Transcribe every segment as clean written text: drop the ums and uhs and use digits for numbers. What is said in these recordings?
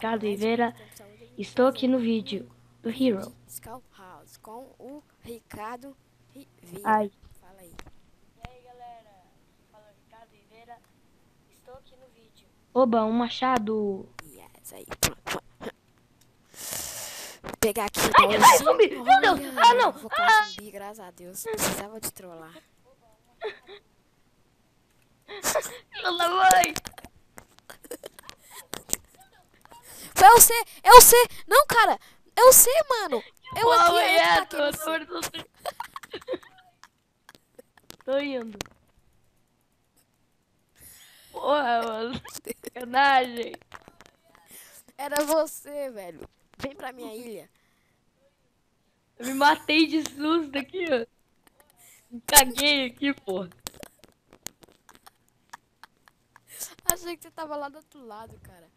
Ricardo Oliveira. Estou aqui no vídeo do Hero. Skull House com o Ricardo Ribeiro. Ai. Fala aí. E aí, galera? Fala Ricardo Oliveira. Estou aqui no vídeo. Oba, um machado. Yes, aí, pronto. Vou pegar aqui o Ai, baúzinho. zumbi! Meu Deus! Ah, não! Vou cair zumbi, graças a Deus. Precisava de trollar. Filho da mãe! Foi você! É você! Não, cara! É você, mano! Eu aqui, Pô, eu que taquei você. Tô indo. Porra, mano. Sacanagem. Era você, velho. Vem pra minha ilha. Eu me matei de susto aqui, ó. Me caguei aqui, porra. Achei que você tava lá do outro lado, cara.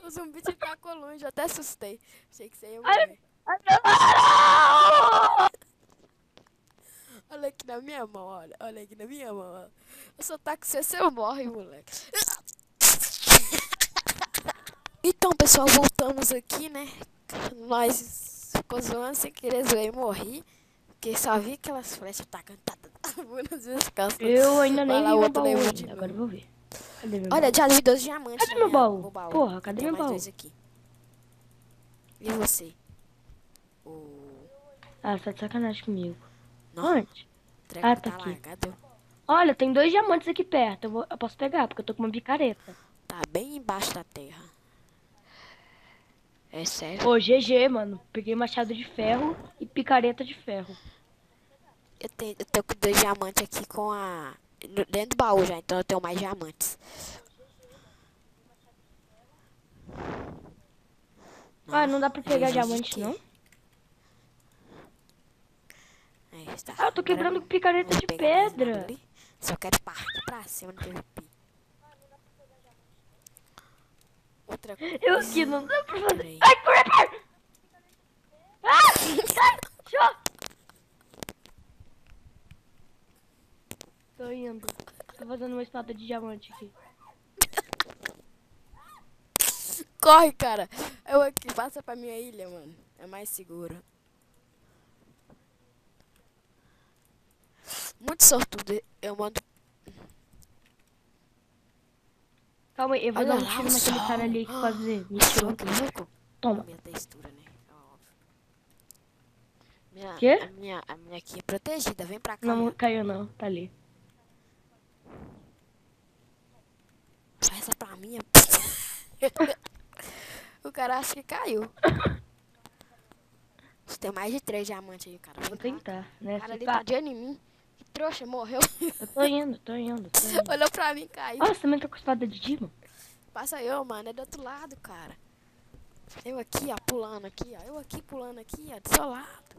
O zumbi te tacou longe, eu até assustei. Achei que você ia morrer. Ai, não! Olha aqui na minha mão, olha. Olha aqui na minha mão, ó. Eu só taco você morre, moleque. Então, pessoal, voltamos aqui, né? Nós ficou zoando sem querer zoar e morri. Porque só vi aquelas flechas tacando nas minhas costas. Eu ainda nem Vai lá, vi o meu outro baú levou ainda. de novo. Agora eu vou ver. Cadê meu Olha, baú? já vi 12 diamantes. Cadê meu baú? Porra, cadê Tem meu mais baú? 2 aqui. E você? Ah, você tá de sacanagem comigo. Não, Onde? o treco Ah, tá tá aqui. largado. Olha, tem 2 diamantes aqui perto. Eu posso pegar, porque eu tô com uma picareta. Tá bem embaixo da terra. É sério? Ô, GG, mano. Peguei machado de ferro e picareta de ferro. Eu tô com 2 diamantes aqui com a... Dentro do baú já, então eu tenho mais diamantes. Ah, não dá pra pegar GG de diamante, quê? não? Aí, tá. Ah, eu tô quebrando Agora picareta não vou de pegar mais nada pedra. ali. Só quero partir pra cima do PVP. Outra coisa. Eu aqui, não dá pra fazer. Peraí. Ai, creeper! Ah! Sai! Show! Tô indo. Tô fazendo uma espada de diamante aqui. Corre, cara. Eu aqui, passa pra minha ilha, mano. É mais seguro. Muito sortudo. Eu mando... Calma aí, eu vou Olha dar um lá tiro o naquele sol. cara ali que quase me tirou. Muito louco. Toma. A minha textura, né? É óbvio. Quê? A minha aqui é protegida. Vem pra cá. Não Minha. caiu não, tá ali. Faz essa pra mim. O cara acha que caiu. Você tem mais de 3 diamantes aí, cara. Vou Vem cá. tentar, né? O cara Se ali pá... tá de olho em mim. Que trouxa, morreu. Eu tô indo, tô indo. Olhou pra mim, caiu. Ah, você também tá com espada de Demon? Passa eu, mano. É do outro lado, cara. Eu aqui, ó, pulando aqui, ó. Eu aqui pulando aqui, ó, do seu lado.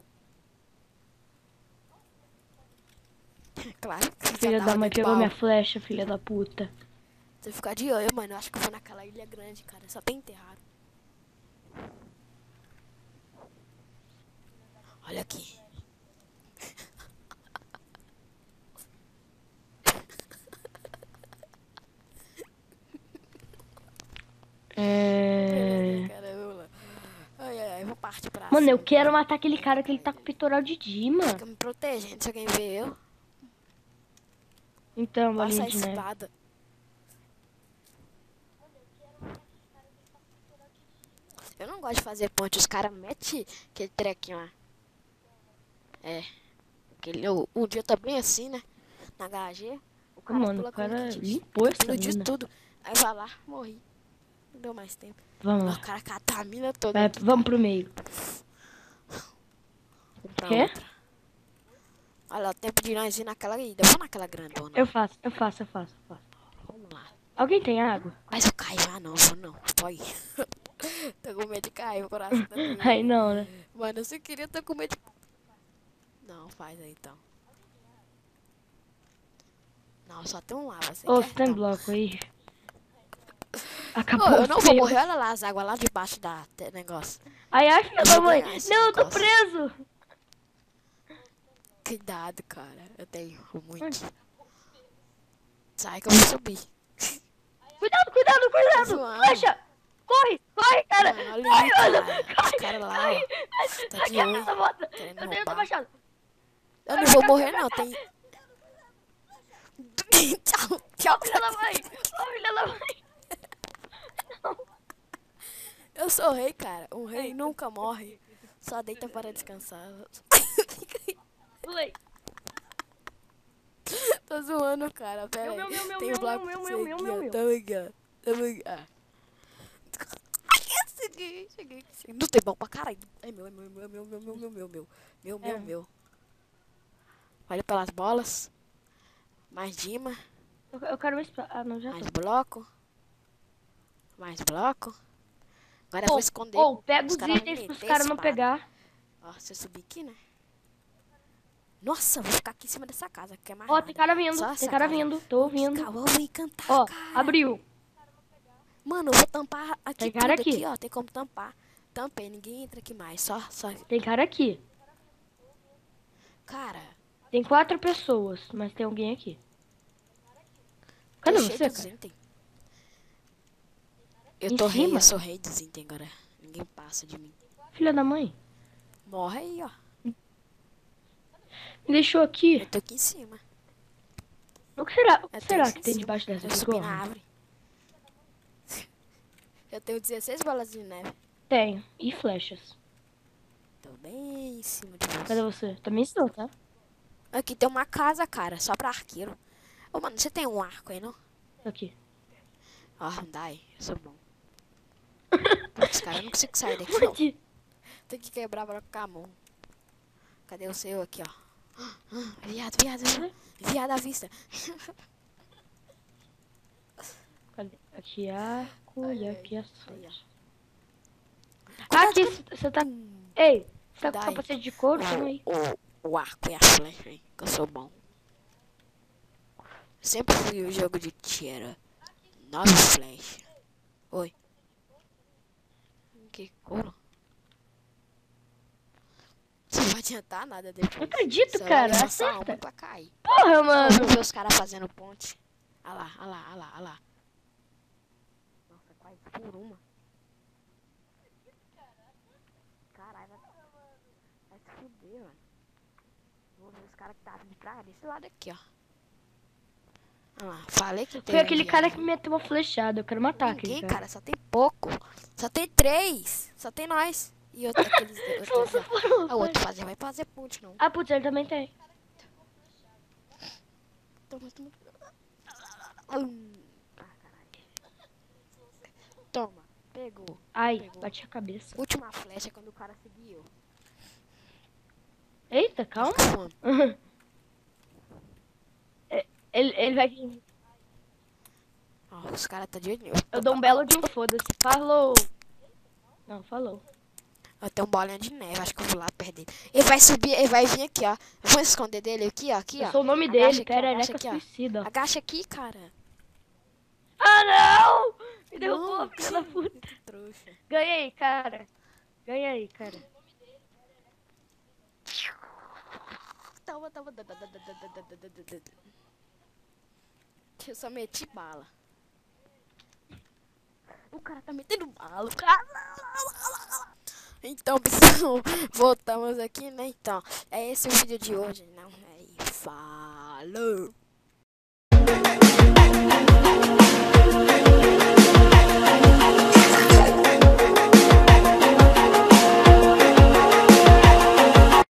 Claro que você Filha já da tava mãe dentro do pegou baú. minha flecha, filha da puta. Você ficar de olho, mano. Eu acho que eu vou naquela ilha grande, cara. Só tem enterrado. Olha aqui. Beleza, cara, vamos lá. Ai, ai, ai, eu vou partir pra Mano, eu cima. quero matar aquele cara que ele tá com o peitoral de Dima. Fica me protegendo se alguém vê eu. Então, Passa bolinha a de neve. espada. Eu não gosto de fazer ponte. Os caras metem aquele trequinho lá. É. Um dia tá bem assim, né? Na HG. O cara Mano, pula o cara com limpou essa tudo de mina. tudo. Aí vai lá, morri. Não deu mais tempo. Vamos Mas lá. o cara cata a mina toda. Vai, aqui, vamos cara. pro meio. Pra Quê? outra. Olha, o tempo de nós ir naquela ilha. Vamos naquela grandona. Eu faço. Vamos lá. Alguém tem água? Mas eu caio. Ah, não, vou não. Pode ir. Tô com medo de cair, o coração tá doendo. Ai, não, né? Mano, eu só queria tô com medo de... Não, faz aí então. Não, só tem um lava. Você Ô, quer? você tem Então. bloco aí? Ô, Acabou eu os não vou meus. morrer. Olha lá as águas lá debaixo da negócio. Ai, ai, filha Eu da vou mãe. ganhar esse Não, eu tô negócio. preso. Cuidado, cara. Eu tenho muito. Sai que eu vou subir. Cuidado, cuidado, cuidado. zoando. Flecha. Corre, corre, cara. Mano, olha Corre, aí, mano. cara. Corre, Os caras lá, corre. ó. Tá de Aqui olho. essa moto. Querendo Eu tenho outro roubar. machado. Eu não vou morrer, não. Tem... Tchau, tchau. Ó, filha da mãe. Ó, filha da mãe. Eu sou rei, cara. Um rei nunca morre. Só deita para descansar. Pulei. Tô zoando, cara. Pera aí. Meu, Tem um bloco meu, pra meu, você meu, aqui, meu, ó. meu. Tamo aqui, ó. Tamo aqui, ó. Cheguei. Não tem bom pra caralho. É meu. Meu. Olha pelas bolas. Mais dima. Eu quero ver. Ah, não, já Mais tô. bloco. Mais bloco. Agora eu vou esconder. Pega os caras vão itens pros meter caras não espada. pegar. Ó, se eu subir aqui, né? Nossa, eu vou ficar aqui em cima dessa casa, que é mais Ó, nada. tem cara vindo, Só tem essa cara casa. vindo. Tô ouvindo. Calma, eu vou encantar, Ó, cara. abriu. Mano, eu vou tampar aqui Tem tudo cara aqui, aqui. ó. Tem como tampar. Tampei, ninguém entra aqui mais. Só. Tem cara aqui. Cara, Tem 4 pessoas, mas tem alguém aqui. tô Cadê cheio você, dos cara? itens. Eu Em tô rei, cima? eu sou rei dos itens agora. Ninguém passa de mim. Filha da mãe. Morre aí, ó. Me deixou Eu aqui. tô aqui em cima. O que será, Eu tô será aqui que em tem cima. debaixo dessa Eu subi na bigorna? árvore. Eu tenho 16 bolas de neve. Tenho. E flechas. Tô bem em cima de Cadê você. você? Também estou, tá? Aqui tem uma casa, cara, só pra arqueiro. Ô, mano, você tem um arco aí, não? Tô aqui. Ó, dai, eu sou bom. Putz, cara, eu não consigo sair daqui, não. Onde? Tem que quebrar pra ficar a mão. Cadê o seu aqui, ó? Viado. Viado à vista. Cadê? Aqui é arco e aqui é flecha. Cuidado, Aqui, você tá... Ei, você tá com Dai. capacete de couro? Chama aí. O arco e a flecha, hein, que eu sou bom. Sempre fui o jogo de tiro. 9 flechas. Oi. Que couro. Isso não vai adiantar nada depois. Não acredito, Só cara. vai levar sua alma Acerta. pra cair. Porra, mano. Vamos ver os caras fazendo ponte. Olha lá. Nossa, quase por uma. Caralho, vai se fuder, mano. Vou ver os caras que tá de trás desse lado aqui, ó. Olha lá, falei que tem. Foi aquele cara que me meteu uma flechada. Eu quero matar aquele Ninguém, cara. cara, só tem pouco. Só tem 3. Só tem nós. E outro, aqueles outros lá. A outro vai fazer ponte, não. Ah, putz, ele também tem. Toma. Caralho. Toma, pegou. Ai, Pegou. bati a cabeça. Última flecha quando o cara seguiu. Eita, calma. Ele vai... Ó, os caras tá de olho. Eu dou um belo de um foda-se. Falou. Não, falou. Eu tenho um bolinha de neve, acho que eu vou lá perder. Ele vai subir, ele vai vir aqui, ó. Eu vou esconder dele aqui, ó. Aqui, ó. Eu sou o nome Agacha dele, aqui, Perereca agacha aqui, ó. Suicida. Agacha aqui, cara. Ah, não! Me derrubou, Não, filha da puta. que trouxa. Ganhei, cara. Ganhei, cara. Toma. Eu só meti bala. O cara tá metendo bala. Então, pessoal, voltamos aqui, né? Então, é esse o vídeo de hoje, não? Falou!